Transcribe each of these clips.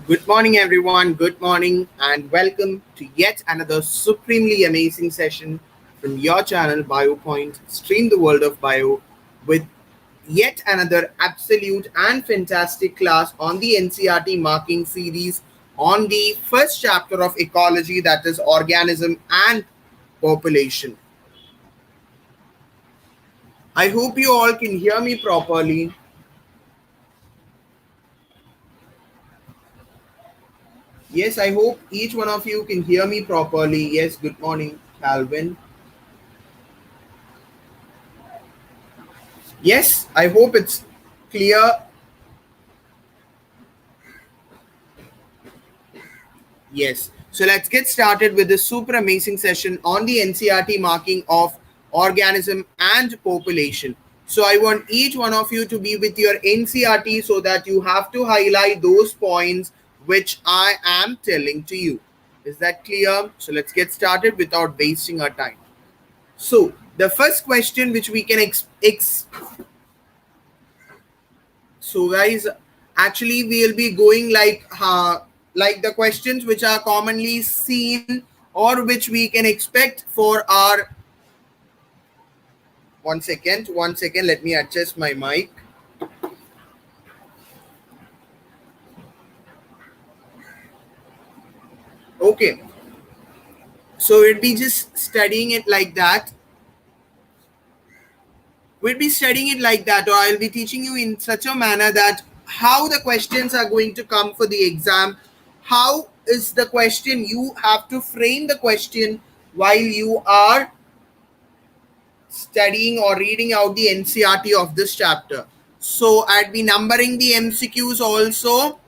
Good morning, everyone. Good morning, and welcome to yet another supremely amazing session from your channel, BioPoint. Stream the world of bio with yet another absolute and fantastic class on the NCRT marking series on the first chapter of ecology, that is, organism and population. I hope you all can hear me properly. Yes, I hope each one of you can hear me properly. Yes, good morning, Calvin. Yes, I hope it's clear. Yes. So let's get started with this super amazing session on the NCRT marking of organism and population. So I want each one of you to be with your NCRT so that you have to highlight those points which I am telling to you. Is that clear? So let's get started without wasting our time. So the first question which we can so guys, actually we'll be going like the questions which are commonly seen or which we can expect for our one second, let me adjust my mic. Okay, so we'll be just studying it like that. We'll be studying it like that, or I'll be teaching you in such a manner that how the questions are going to come for the exam. How is the question? You have to frame the question while you are studying or reading out the NCRT of this chapter. So I'd be numbering the MCQs also.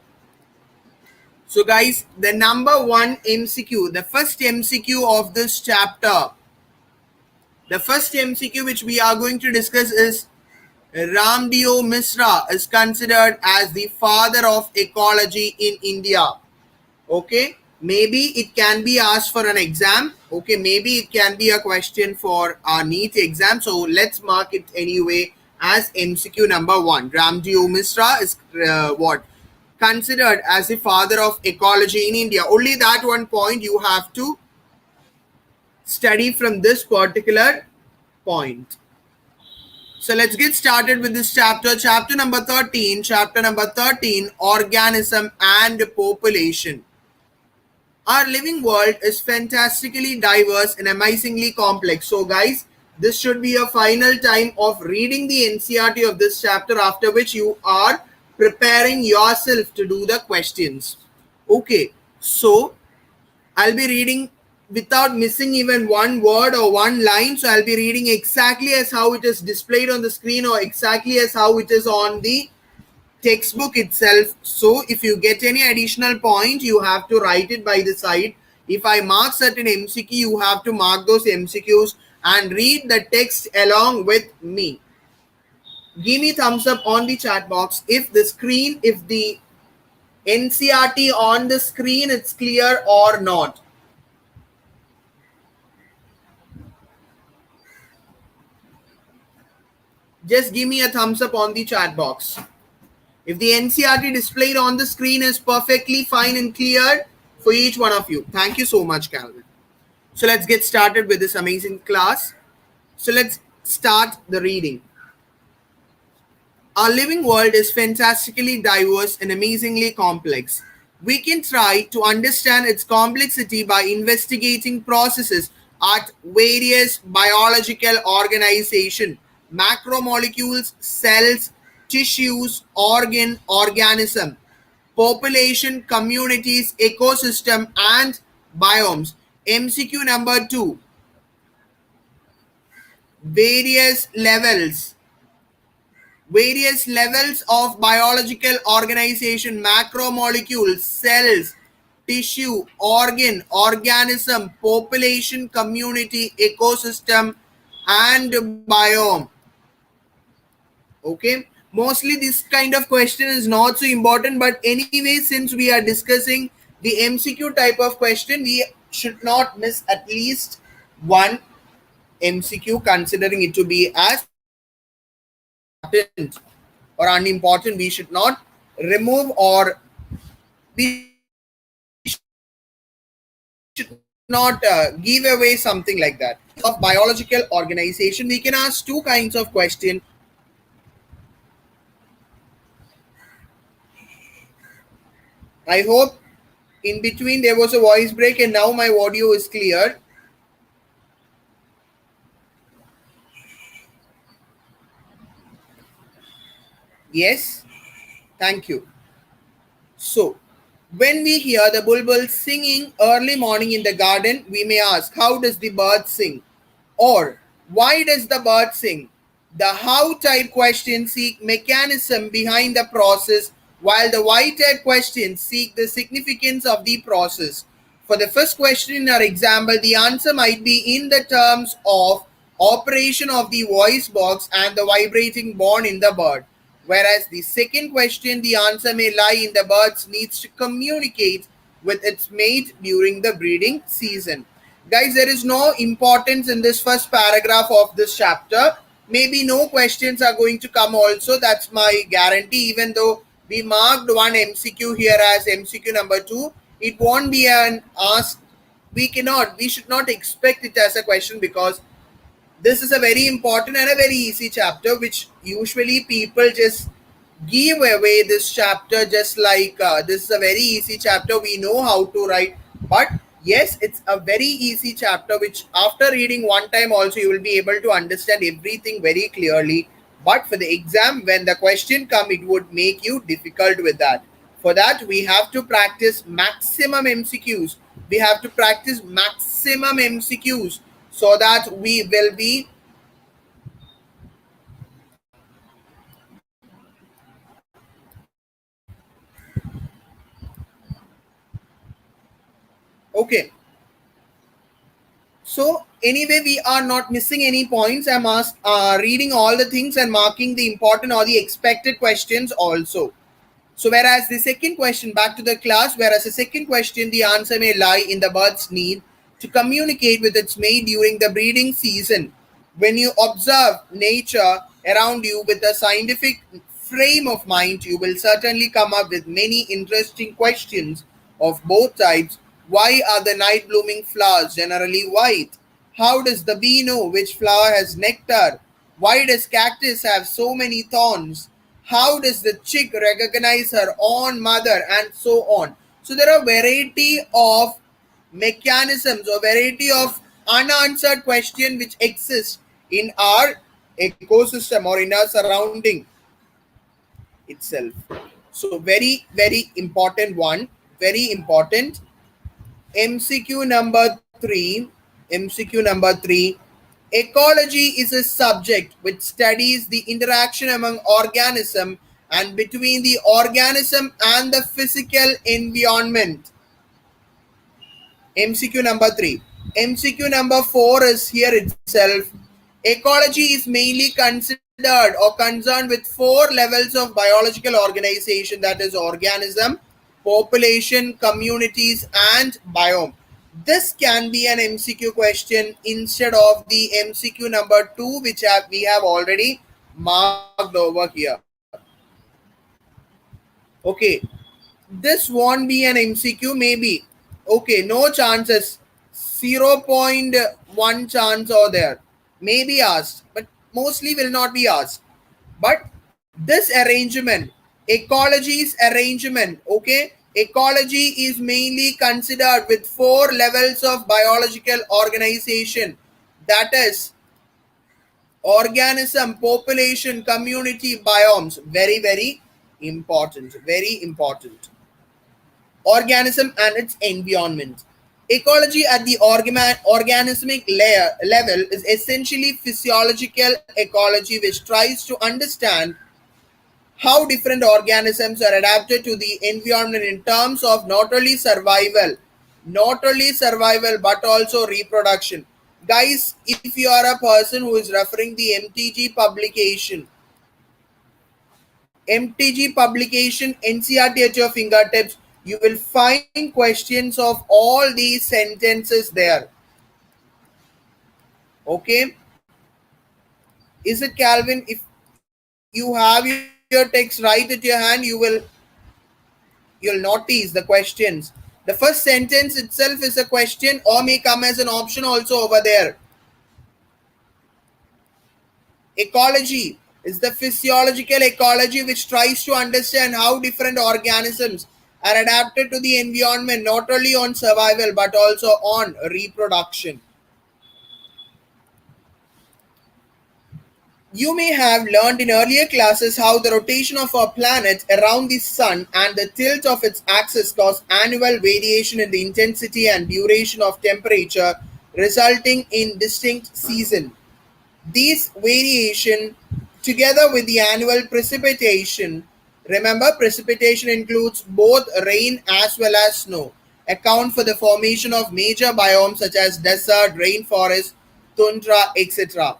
So guys, the number one MCQ, the first MCQ of this chapter, the first MCQ which we are going to discuss is Ramdeo Misra is considered as the father of ecology in India. Okay, maybe it can be asked for an exam. Okay, maybe it can be a question for our NEET exam. So let's mark it anyway as MCQ number one. Ramdeo Misra is what considered as the father of ecology in India. Only that one point you have to study from this particular point. So let's get started with this chapter. Chapter number 13. Chapter number 13, organism and population. Our living world is fantastically diverse and amazingly complex. So guys, this should be a final time of reading the NCRT of this chapter, after which you are preparing yourself to do the questions. Okay, so I'll be reading without missing even one word or one line. So I'll be reading exactly as how it is displayed on the screen or exactly as how it is on the textbook itself. So if you get any additional point, you have to write it by the side. If I mark certain MCQ, you have to mark those MCQs and read the text along with me. Give me thumbs up on the chat box if the NCRT on the screen it's clear or not. Just give me a thumbs up on the chat box. If the NCRT displayed on the screen is perfectly fine and clear for each one of you. Thank you so much, Calvin. So let's get started with this amazing class. So let's start the reading. Our living world is fantastically diverse and amazingly complex. We can try to understand its complexity by investigating processes at various biological organization, macromolecules, cells, tissues, organism, population, communities, ecosystem, and biomes. MCQ number 2. Various levels of biological organization, macromolecules, cells, tissue, organism, population, community, ecosystem, and biome. Okay, mostly this kind of question is not so important, but anyway, since we are discussing the MCQ type of question, we should not miss at least one MCQ, considering it to be as important or unimportant. We should not remove or we should not give away something like that. Of biological organization, we can ask two kinds of question. I hope in between there was a voice break and now my audio is clear. Yes, thank you. So, when we hear the bulbul singing early morning in the garden, we may ask, how does the bird sing? Or, why does the bird sing? The how type questions seek mechanism behind the process, while the why type questions seek the significance of the process. For the first question in our example, the answer might be in the terms of operation of the voice box and the vibrating bone in the bird. Whereas the second question, the answer may lie in the bird's needs to communicate with its mate during the breeding season. Guys, there is no importance in this first paragraph of this chapter. Maybe no questions are going to come also. That's my guarantee. Even though we marked one MCQ here as MCQ number 2, it won't be an ask. We should not expect it as a question because this is a very important and a very easy chapter which usually people just give away this chapter just like this is a very easy chapter, we know how to write, but yes, it's a very easy chapter which after reading one time also you will be able to understand everything very clearly, but for the exam when the question come it would make you difficult with that. For that we have to practice maximum MCQs, we have to practice maximum MCQs so that we will be okay. So anyway, we are not missing any points. I'm reading all the things and marking the important or the expected questions also. So whereas the second question, back to the class, whereas the second question, the answer may lie in the bird's need to communicate with its mate during the breeding season. When you observe nature around you with a scientific frame of mind, you will certainly come up with many interesting questions of both types. Why are the night blooming flowers generally white? How does the bee know which flower has nectar? Why does cactus have so many thorns? How does the chick recognize her own mother, and so on? So there are variety of mechanisms or variety of unanswered question which exist in our ecosystem or in our surrounding itself. So very important one, very important. MCQ number 3, MCQ number 3, ecology is a subject which studies the interaction among organism and between the organism and the physical environment. MCQ number 3. MCQ number 4 is here itself. Ecology is mainly considered or concerned with 4 levels of biological organization, that is, organism, population, communities, and biome. This can be an MCQ question instead of the MCQ number 2, which we have already marked over here. Okay, this won't be an MCQ, maybe. Okay, no chances. 0.1 chance or there. Maybe asked, but mostly will not be asked. But this arrangement, ecology's arrangement, okay, ecology is mainly considered with 4 levels of biological organization. That is organism, population, community, biomes. Very important. Very important. Organism and its environment. Ecology at the organismic level is essentially physiological ecology which tries to understand how different organisms are adapted to the environment in terms of not only survival but also reproduction. Guys, if you are a person who is referring the MTG publication, NCRT at your fingertips, you will find questions of all these sentences there. Okay, is it Calvin? If you have your text right at your hand, you will you'll notice the questions. The first sentence itself is a question or may come as an option also over there. Ecology is the physiological ecology which tries to understand how different organisms are adapted to the environment, not only on survival but also on reproduction. You may have learned in earlier classes how the rotation of our planet around the sun and the tilt of its axis cause annual variation in the intensity and duration of temperature, resulting in distinct seasons. These variation, together with the annual precipitation, remember precipitation includes both rain as well as snow, account for the formation of major biomes such as desert, rainforest, tundra, etc.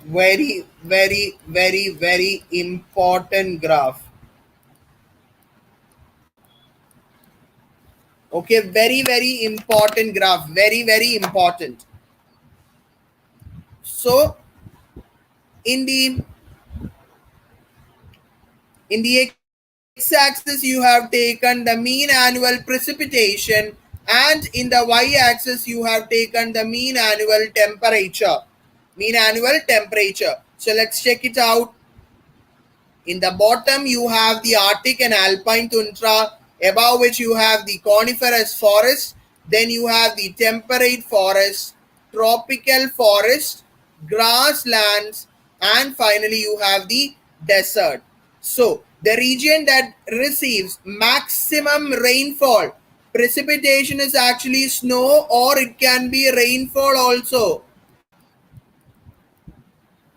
Very, very, very, very important graph. Okay, very, very important graph. Very, very important. So, in the x-axis you have taken the mean annual precipitation, and in the y-axis you have taken the mean annual temperature. Mean annual temperature. So let's check it out. In the bottom, you have the Arctic and Alpine tundra, above which you have the coniferous forest, then you have the temperate forest, tropical forest, grasslands, and finally you have the desert. So, the region that receives maximum rainfall, precipitation is actually snow or it can be rainfall also.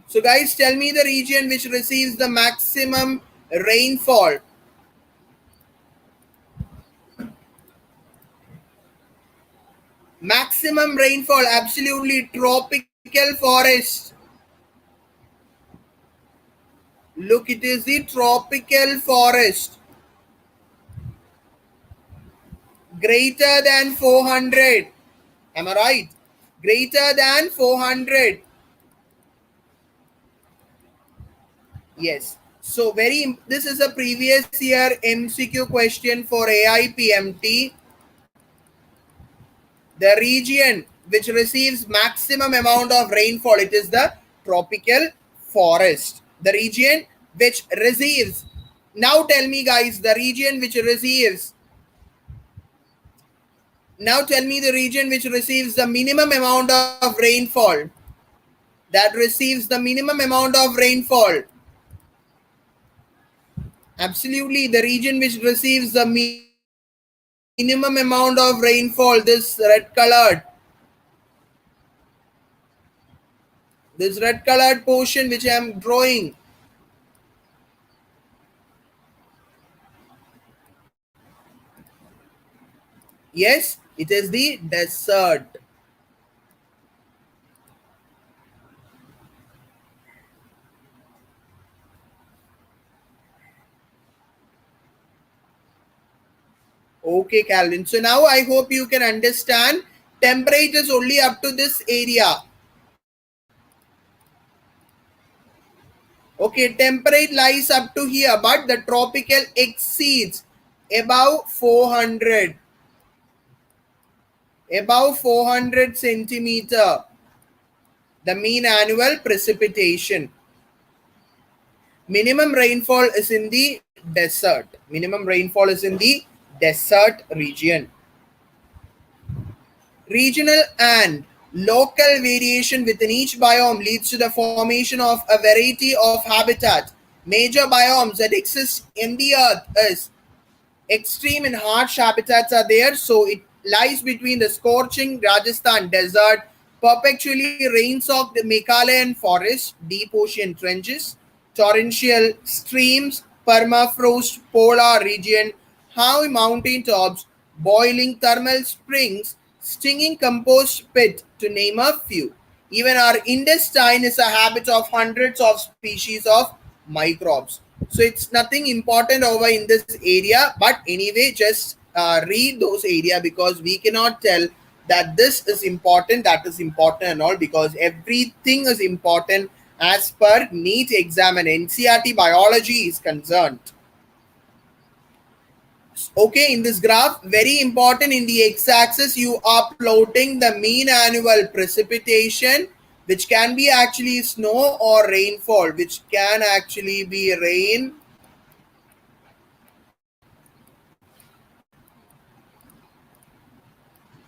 So guys, tell me the region which receives the maximum rainfall. Maximum rainfall, absolutely tropical forest. Look, it is the tropical forest. Greater than 400. Am I right? Greater than 400. Yes. So this is a previous year MCQ question for AIPMT. The region which receives maximum amount of rainfall, it is the tropical forest. The region which receives, now tell me guys, the region which receives, now tell me the region which receives the minimum amount of rainfall, that receives the minimum amount of rainfall. Absolutely, the region which receives the minimum amount of rainfall, this red colored portion which I am drawing. Yes, it is the desert. Okay, Calvin. So now I hope you can understand temperatures only up to this area. Okay, temperate lies up to here, but the tropical exceeds above 400. Above 400 centimeter, the mean annual precipitation. Minimum rainfall is in the desert. Minimum rainfall is in the desert region. Regional and local variation within each biome leads to the formation of a variety of habitats. Major biomes that exist in the earth is extreme and harsh habitats are there. So it lies between the scorching Rajasthan desert, perpetually rain-soaked Meghalaya forest, deep ocean trenches, torrential streams, permafrost polar region, high mountain tops, boiling thermal springs, stinging compost pit, to name a few. Even our intestine is a habit of hundreds of species of microbes. So it's nothing important over in this area, but anyway, just read those area, because we cannot tell that this is important, that is important and all, because everything is important as per NEET exam and NCRT biology is concerned. Okay, in this graph, very important, in the x-axis you are plotting the mean annual precipitation, which can be actually snow or rainfall, which can actually be rain.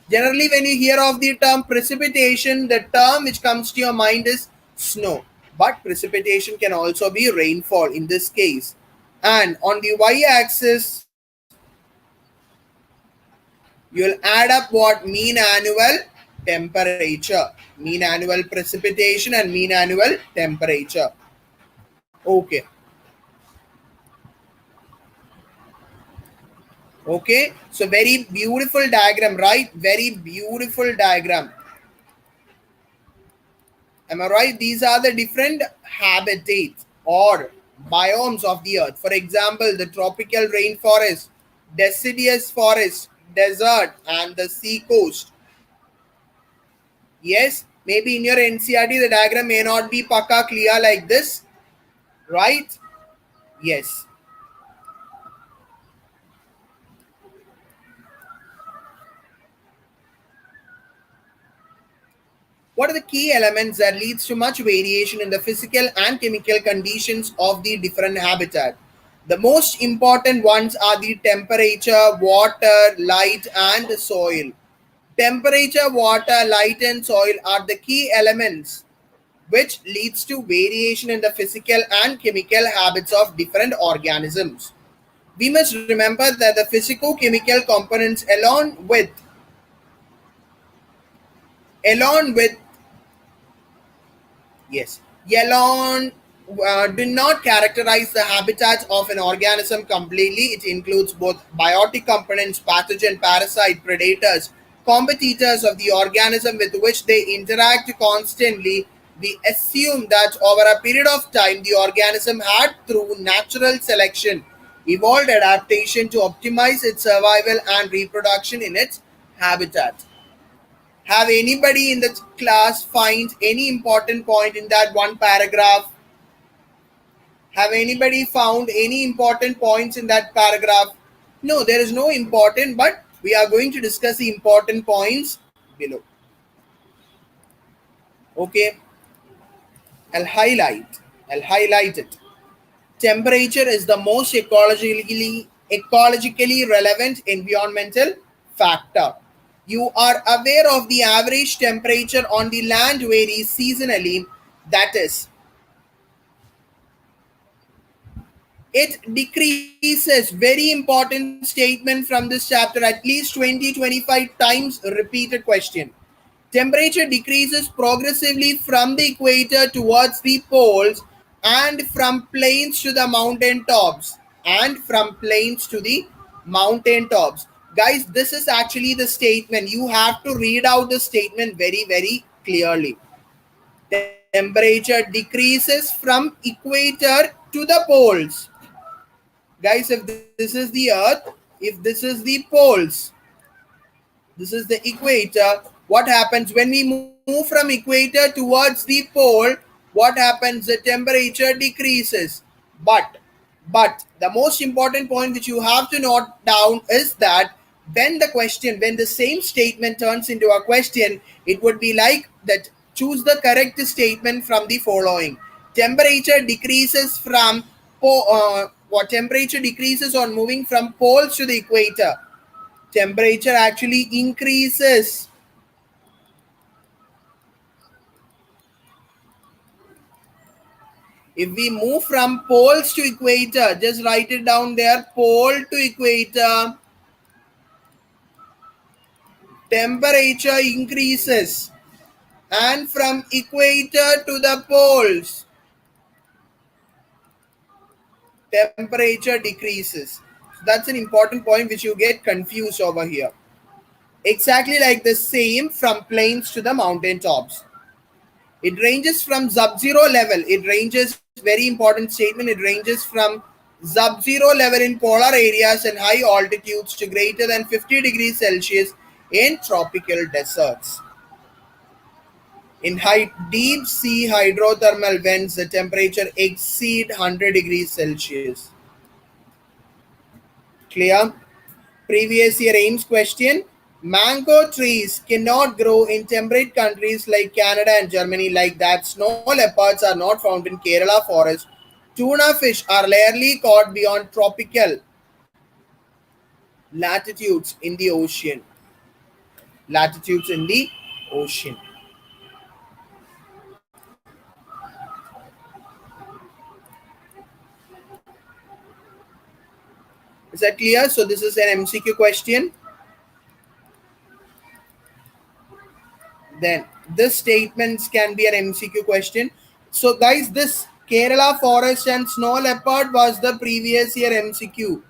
Generally, when you hear of the term precipitation, the term which comes to your mind is snow. But precipitation can also be rainfall in this case. And on the y-axis, you'll add up what? Mean annual temperature. Mean annual precipitation and mean annual temperature. Okay. Okay. So very beautiful diagram, right? Very beautiful diagram. Am I right? These are the different habitats or biomes of the earth. For example, the tropical rainforest, deciduous forest, desert, and the sea coast. Yes, maybe in your NCRT the diagram may not be pakka clear like this, right? Yes. What are the key elements that leads to much variation in the physical and chemical conditions of the different habitat? The most important ones are the temperature, water, light, and soil. Temperature, water, light, and soil are the key elements which leads to variation in the physical and chemical habits of different organisms. We must remember that the physico-chemical components along with yes, yellow do not characterize the habitats of an organism completely. It includes both biotic components, pathogen, parasite, predators, competitors of the organism with which they interact constantly. We assume that over a period of time, the organism had, through natural selection, evolved adaptation to optimize its survival and reproduction in its habitat. Have anybody in the class find any important point in that one paragraph? Have anybody found any important points in that paragraph? No, there is no important, but we are going to discuss the important points below. Okay, I'll highlight. I'll highlight it. Temperature is the most ecologically relevant environmental factor. You are aware of the average temperature on the land varies seasonally. That is, it decreases. Very important statement from this chapter, at least 20-25 times repeated question. Temperature decreases progressively from the equator towards the poles and from plains to the mountain tops. And from plains to the mountain tops. Guys, this is actually the statement. You have to read out the statement very, very clearly. Temperature decreases from equator to the poles. Guys, if this is the earth, if this is the poles, this is the equator. What happens when we move from equator towards the pole? What happens? The temperature decreases. But the most important point which you have to note down is that when the same statement turns into a question, it would be like that. Choose the correct statement from the following. Temperature decreases from what temperature decreases on moving from poles to the equator. Temperature actually increases. If we move from poles to equator, just write it down there, pole to equator, temperature increases. And from equator to the poles, temperature decreases. So that's an important point which you get confused over here. Exactly like the same from plains to the mountain tops. It ranges from sub-zero level. It ranges, very important statement, it ranges from sub-zero level in polar areas and high altitudes to greater than 50 degrees Celsius in tropical deserts. In deep sea hydrothermal vents, the temperature exceed 100 degrees Celsius. Clear? Previous year Ames question. Mango trees cannot grow in temperate countries like Canada and Germany like that. Snow leopards are not found in Kerala forest. Tuna fish are rarely caught beyond tropical latitudes in the ocean. Latitudes in the ocean. Is that clear? So this is an MCQ question. Then this statements can be an MCQ question. So guys, this Kerala forest and snow leopard was the previous year MCQ.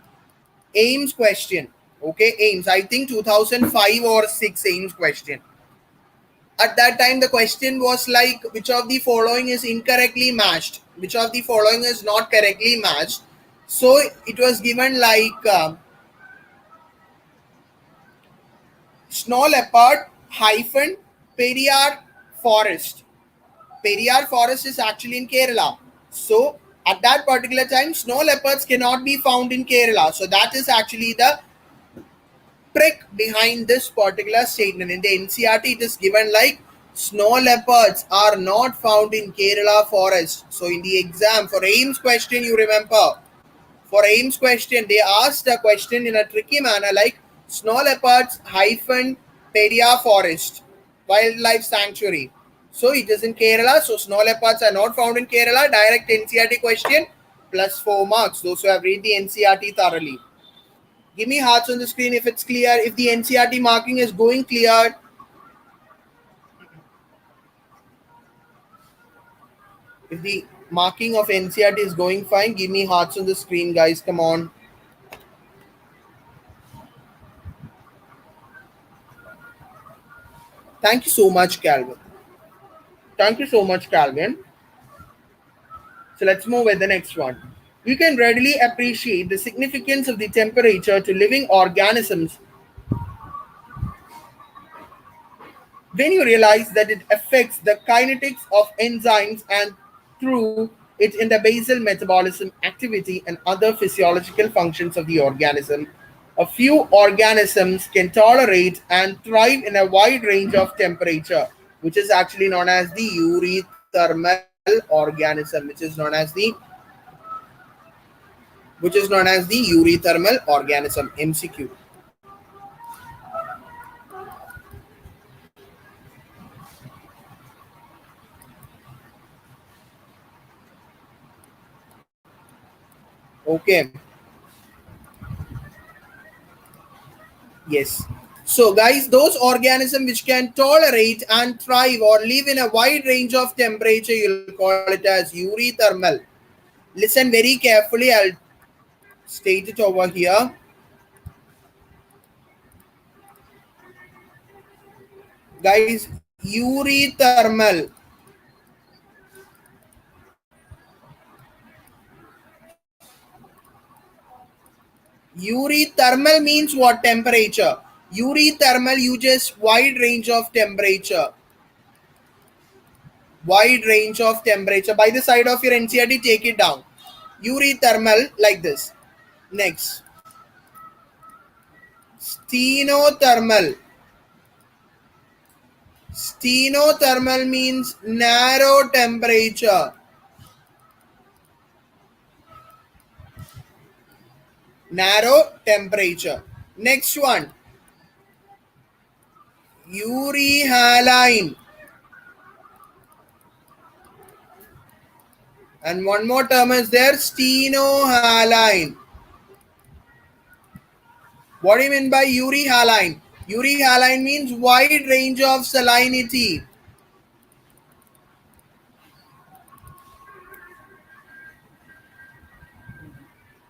Ames question. Okay, Ames. I think 2005 or 6 Ames question. At that time, the question was like, which of the following is incorrectly matched? Which of the following is not correctly matched? So it was given like snow leopard hyphen Periyar forest. Periyar forest is actually in Kerala. So at that particular time, snow leopards cannot be found in Kerala. So that is actually the trick behind this particular statement. In the NCRT, it is given like snow leopards are not found in Kerala forest. So in the exam for Ames question, you remember, for Ames question, they asked a question in a tricky manner like snow leopards hyphen Periyar forest wildlife sanctuary. So it is in Kerala. So snow leopards are not found in Kerala. Direct NCRT question plus 4 marks. Those who have read the NCRT thoroughly. Give me hearts on the screen if it's clear. If the NCRT marking is going clear. If the marking of NCRT is going fine, give me hearts on the screen, guys. Come on. Thank you so much, Calvin. Thank you so much, Calvin. So let's move with the next one. You can readily appreciate the significance of the temperature to living organisms when you realize that it affects the kinetics of enzymes and through it in the basal metabolism activity and other physiological functions of the organism. A few organisms can tolerate and thrive in a wide range of temperature, which is actually known as the euthermal organism, which is known as the euthermal organism. MCQ. Okay. Yes. So, guys, those organisms which can tolerate and thrive or live in a wide range of temperature, you'll call it as euthermal. Listen very carefully. I'll state it over here. Guys, euthermal. Euthermal means what temperature? Euthermal, you just wide range of temperature. Wide range of temperature. By the side of your NCRT, take it down. Euthermal like this. Next. Stenothermal. Stenothermal means narrow temperature. Narrow temperature. Next one. Euryhaline. And one more term is there, stenohaline. What do you mean by euryhaline? Euryhaline means wide range of salinity.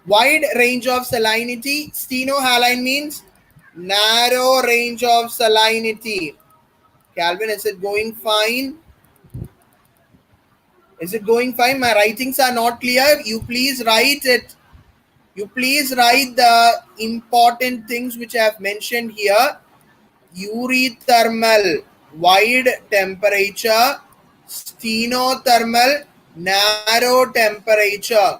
Wide range of salinity. Stenohaline means narrow range of salinity. Calvin, is it going fine? Is it going fine? My writings are not clear. You please write it. You please write the important things which I have mentioned here. Euthermal. wide temperature, stenothermal, narrow temperature.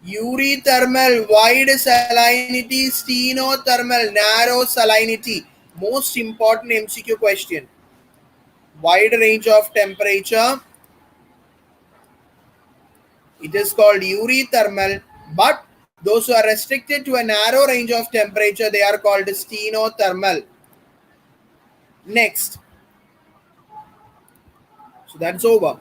Eurythermal, wide salinity, stenothermal, narrow salinity. Most important MCQ question. Wide range of temperature, it is called eurythermal, but those who are restricted to a narrow range of temperature, they are called stenothermal. Next. So that's over.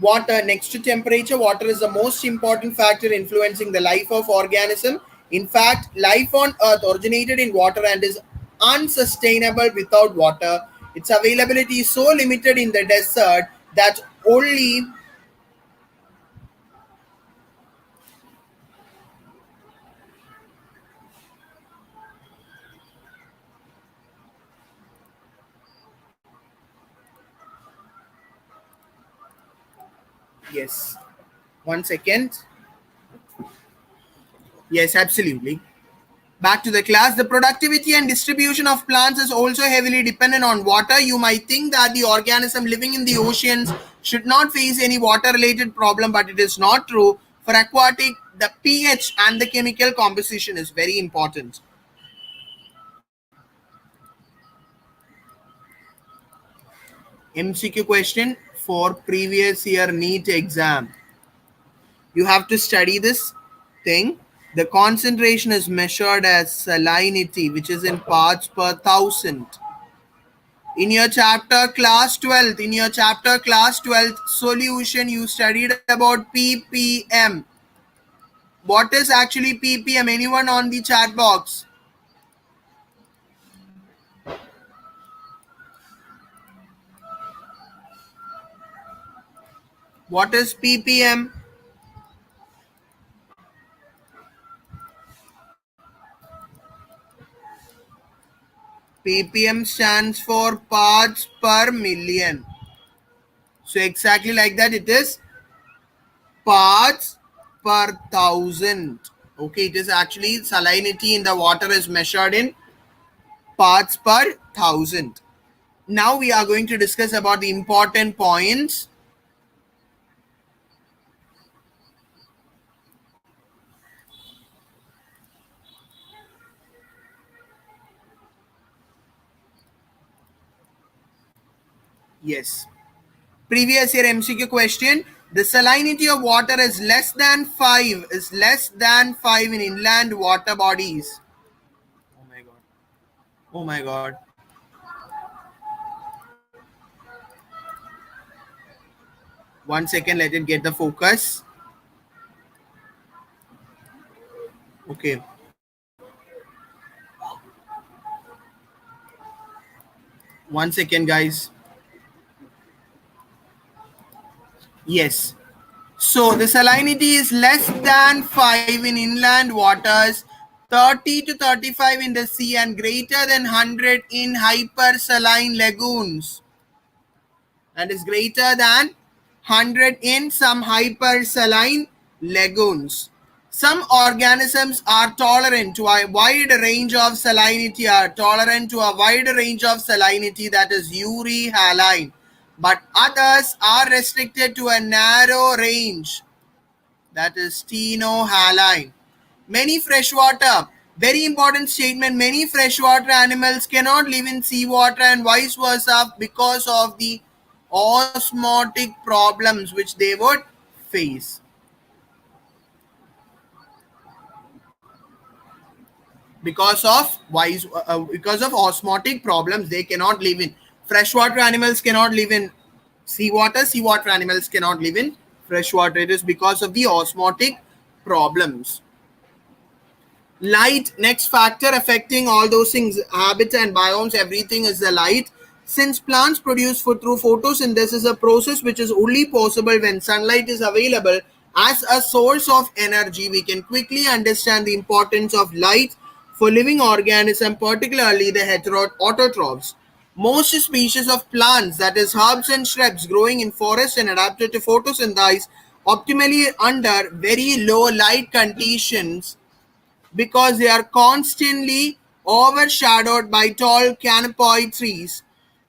Water, next to temperature, water is the most important factor influencing the life of organism. In fact, life on earth originated in water and is unsustainable without water. Its availability is so limited in the desert that only, yes, 1 second. Yes, absolutely. Back to the class. The productivity and distribution of plants is also heavily dependent on water. You might think that the organism living in the oceans should not face any water related problem, but it is not true. For aquatic, the pH and the chemical composition is very important. MCQ question for previous year NEET exam. You have to study this thing. The concentration is measured as salinity, which is in parts per thousand. In your chapter class 12th, solution, you studied about ppm. What is actually ppm? Anyone on the chat box? What is ppm? ppm stands for parts per million. So exactly like that, it is parts per thousand. Okay, it is actually salinity in the water is measured in parts per thousand. Now we are going to discuss about the important points. Yes. Previous year MCQ question. The salinity of water is less than 5. Is less than 5 in inland water bodies. Oh my god. Oh my god. One second, let it get the focus. Okay. One second, guys. Yes. So the salinity is less than 5 in inland waters, 30 to 35 in the sea, and greater than 100 in hypersaline lagoons, and is greater than 100 in some hypersaline lagoons. Some organisms are tolerant to a wide range of salinity, that is euryhaline, but others are restricted to a narrow range, that is stenohaline. Many freshwater, very important statement, many freshwater animals cannot live in seawater and vice versa because of the osmotic problems which they would face. Because of osmotic problems, they cannot live in freshwater. Animals cannot live in seawater. Seawater animals cannot live in freshwater. It is because of the osmotic problems. Light, next factor affecting all those things, habits and biomes, everything is the light. Since plants produce food through photosynthesis, a process which is only possible when sunlight is available as a source of energy, we can quickly understand the importance of light for living organisms, particularly the heteroautotrophs. Most species of plants, that is herbs and shrubs growing in forests and adapted to photosynthesize optimally under very low light conditions, because they are constantly overshadowed by tall canopy trees.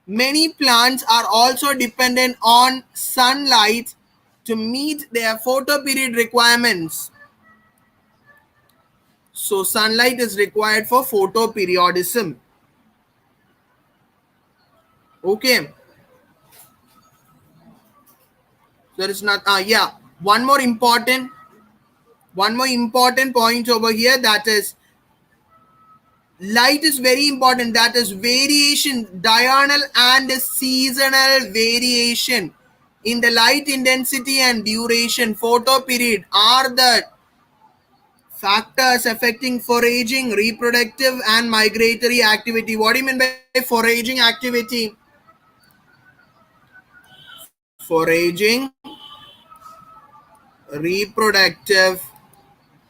Many plants are also dependent on sunlight to meet their photoperiod requirements. So sunlight is required for photoperiodism. Okay. There is not yeah. One more important point over here, that is light is very important. That is variation, diurnal and seasonal variation in the light intensity and duration. Photoperiod are the factors affecting foraging, reproductive and migratory activity. What do you mean by foraging activity? Foraging, reproductive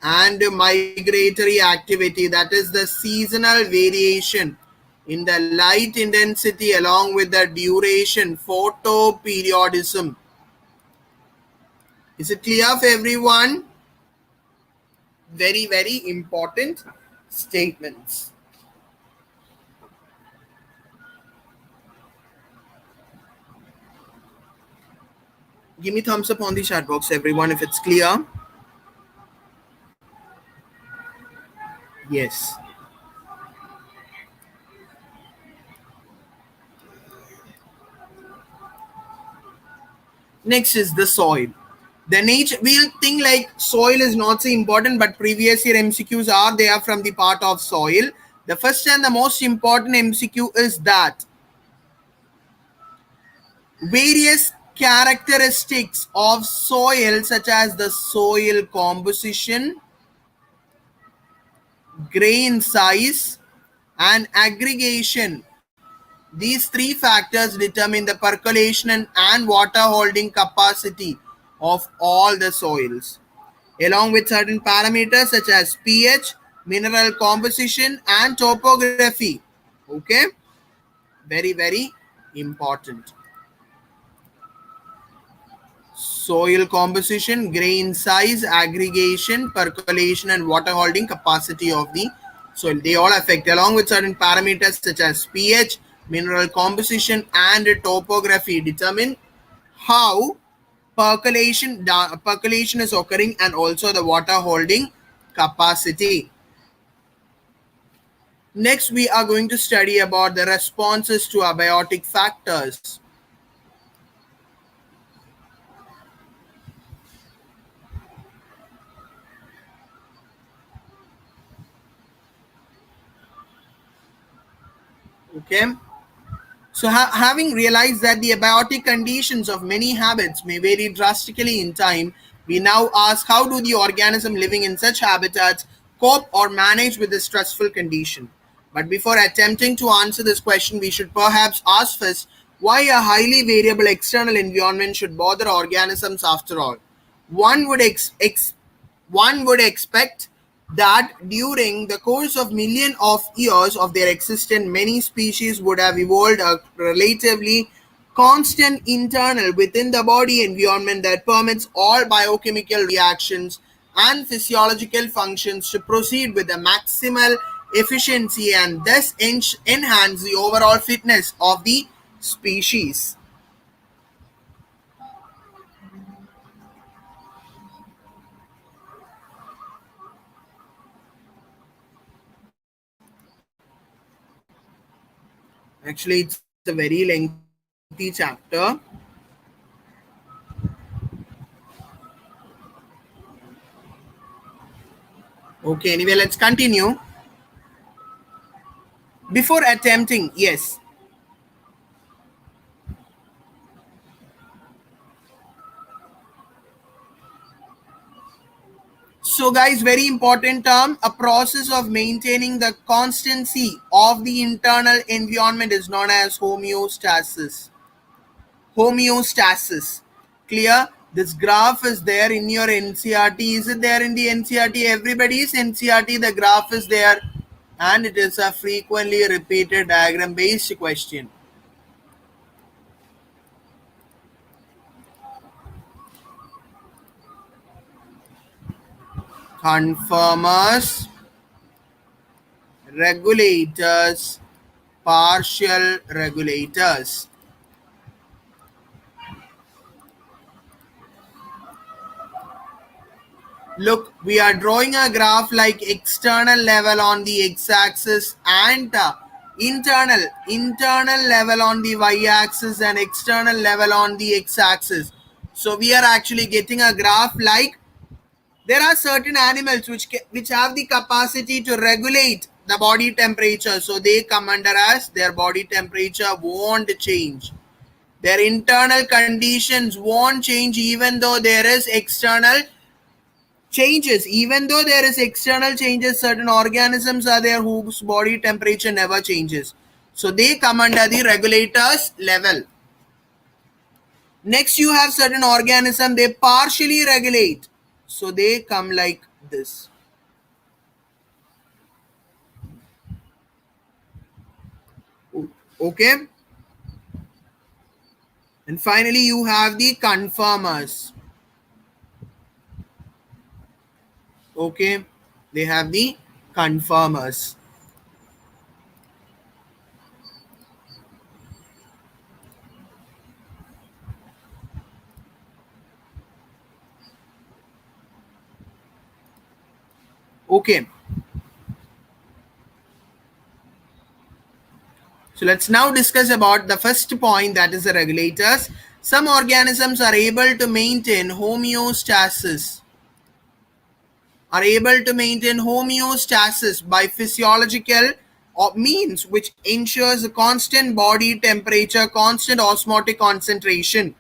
and migratory activity, that is the seasonal variation in the light intensity along with the duration, photoperiodism. Is it clear for everyone? Very, very important statements. Give me thumbs up on the chat box, everyone, if it's clear. Yes. Next is the soil. The nature, we'll think like soil is not so important, but previous year MCQs are there from the part of soil. The first and the most important MCQ is that various characteristics of soil, such as the soil composition, grain size, and aggregation, these three factors determine the percolation and water holding capacity of all the soils, along with certain parameters such as pH, mineral composition, and topography. Okay, very, very important. Soil composition, grain size, aggregation, percolation, and water holding capacity of the soil. They all affect, along with certain parameters such as pH, mineral composition, and topography, determine how percolation is occurring and also the water holding capacity. Next, we are going to study about the responses to abiotic factors. Okay. So having realized that the abiotic conditions of many habits may vary drastically in time, we now ask, how do the organism living in such habitats cope or manage with this stressful condition? But before attempting to answer this question, we should perhaps ask first, why a highly variable external environment should bother organisms after all? One would one would expect that during the course of millions of years of their existence, many species would have evolved a relatively constant internal within the body environment that permits all biochemical reactions and physiological functions to proceed with the maximal efficiency and thus enhance the overall fitness of the species. Actually, it's a very lengthy chapter. Okay, anyway, let's continue. Before attempting, yes. So, guys, very important term, a process of maintaining the constancy of the internal environment is known as homeostasis. Homeostasis. Clear? This graph is there in your NCRT. Is it there in the NCRT? Everybody's NCRT, the graph is there. And it is a frequently repeated diagram based question. Conformers regulators, partial regulators. Look, we are drawing a graph like external level on the x-axis and internal level on the y-axis and external level on the x-axis. So we are actually getting a graph like there are certain animals which have the capacity to regulate the body temperature. So they come under as their body temperature won't change. Their internal conditions won't change even though there is external changes. Even though there is external changes, certain organisms are there whose body temperature never changes. So they come under the regulators level. Next, you have certain organism, they partially regulate. So they come like this. Okay. And finally, you have the conformers. Okay. They have the conformers. Okay. So let's now discuss about the first point, that is the regulators. Some organisms are able to maintain homeostasis. By physiological means which ensures a constant body temperature, constant osmotic concentration.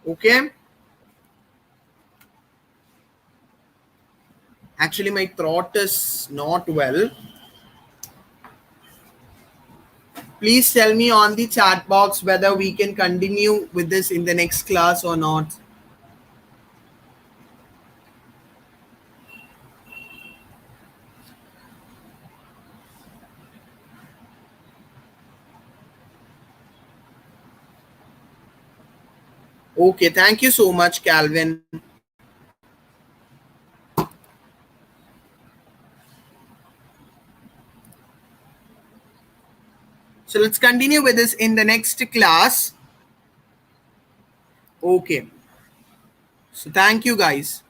Okay. Actually, my throat is not well. Please tell me on the chat box whether we can continue with this in the next class or not. Okay, thank you so much, Calvin. So let's continue with this in the next class. Okay. So thank you, guys.